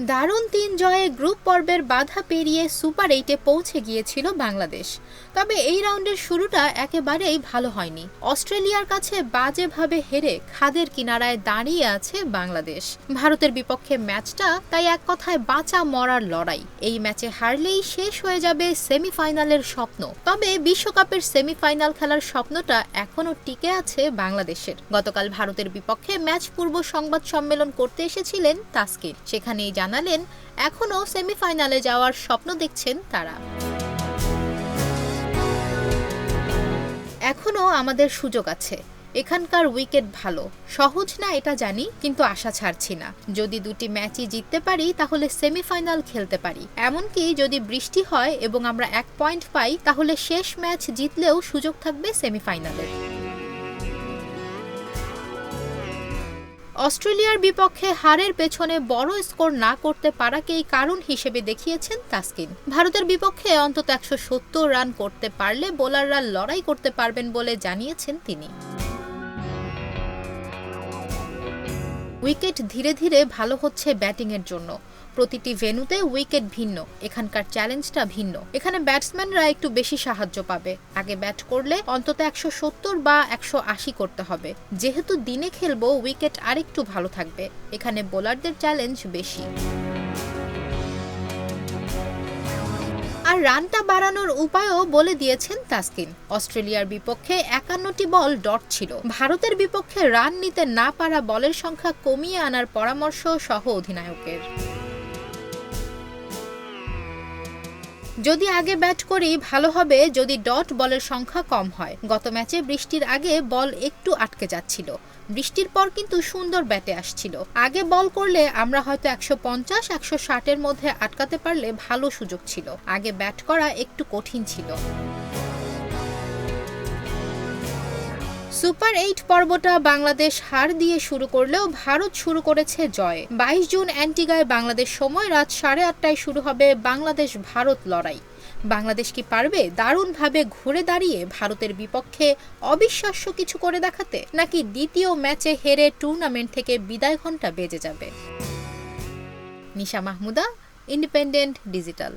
দারুণ ৩ জয়ে গ্রুপ পর্বের বাধা পেরিয়ে সুপার 8-এ পৌঁছে গিয়েছিল বাংলাদেশ। তবে এই রাউন্ডের শুরুটা একেবারেই ভালো হয়নি। অস্ট্রেলিয়ার কাছে বাজেভাবে হেরে খাদের কিনারায় দাঁড়িয়ে আছে বাংলাদেশ। ভারতের বিপক্ষে ম্যাচটা তাই এক কথায় বাঁচা মরার লড়াই। এই ম্যাচে হারলেই শেষ হয়ে যাবে সেমিফাইনালের স্বপ্ন। তবে বিশ্বকাপের সেমিফাইনাল খেলার স্বপ্নটা এখনও টিকে আছে বাংলাদেশের। গতকাল ভারতের বিপক্ষে ম্যাচ পূর্ব সংবাদ সম্মেলন করতে এসেছিলেন তাসকিন। সেখানেই জানালেন এখনও সেমিফাইনালে যাওয়ার স্বপ্ন দেখছেন তারা। এখনও আমাদের সুযোগ আছে। এখানকার উইকেট ভালো, সহজ না এটা জানি, কিন্তু আশা ছাড়ছি না। যদি দুটি ম্যাচই জিততে পারি তাহলে সেমিফাইনাল খেলতে পারি। এমনকি যদি বৃষ্টি হয় এবং আমরা 1 পয়েন্ট পাই তাহলে শেষ ম্যাচ জিতলেও সুযোগ থাকবে সেমিফাইনালের। অস্ট্রেলিয়ার বিপক্ষে হারের পেছনে বড় স্কোর না করতে পারাকেই কারণ হিসেবে দেখিয়েছেন তাসকিন। ভারতের বিপক্ষে অন্তত 170 রান করতে পারলে বোলাররা লড়াই করতে পারবেন বলে জানিয়েছেন তিনি। উইকেট ধীরে ধীরে ভালো হচ্ছে ব্যাটিংয়ের জন্য। প্রতিটি ভেন্যুতে উইকেট ভিন্ন, এখানকার চ্যালেঞ্জটা ভিন্ন। এখানে ব্যাটসম্যানরা একটু বেশি সাহায্য পাবে। আগে ব্যাট করলে অন্তত 170 বা 180 করতে হবে। যেহেতু দিনে খেলবো, উইকেট আরেকটু ভালো থাকবে। এখানে বোলারদের চ্যালেঞ্জ বেশি। আর রানটা বাড়ানোর উপায়ও বলে দিয়েছেন তাসকিন। অস্ট্রেলিয়ার বিপক্ষে 51টি বল ডট ছিল। ভারতের বিপক্ষে রান নিতে না পারা বলের সংখ্যা কমিয়ে আনার পরামর্শ সহ অধিনায়কের। যদি আগে ব্যাট করি ভালো হবে যদি ডট বলের সংখ্যা কম হয়। গত ম্যাচে বৃষ্টির আগে বল একটু আটকে যাচ্ছিল। বৃষ্টির পর কিন্তু সুন্দর ব্যাটে আসছিল। আগে বল করলে আমরা হয়তো 150-160-এর মধ্যে আটকাতে পারলে ভালো সুযোগ ছিল। আগে ব্যাট করা একটু কঠিন ছিল। সুপার 8 পর্বটা বাংলাদেশ হার দিয়ে শুরু করলেও ভারত শুরু করেছে জয়ে। 22 জুন অ্যান্টিগায় বাংলাদেশ সময় রাত 8:30টায় শুরু হবে বাংলাদেশ ভারত লড়াই। বাংলাদেশ কি পারবে দারুণভাবে ঘুরে দাঁড়িয়ে ভারতের বিপক্ষে অবিশ্বাস্য কিছু করে দেখাতে, নাকি দ্বিতীয় ম্যাচে হেরে টুর্নামেন্ট থেকে বিদায় ঘণ্টা বেজে যাবে? নিশা মাহমুদা, ইন্ডিপেন্ডেন্ট ডিজিটাল।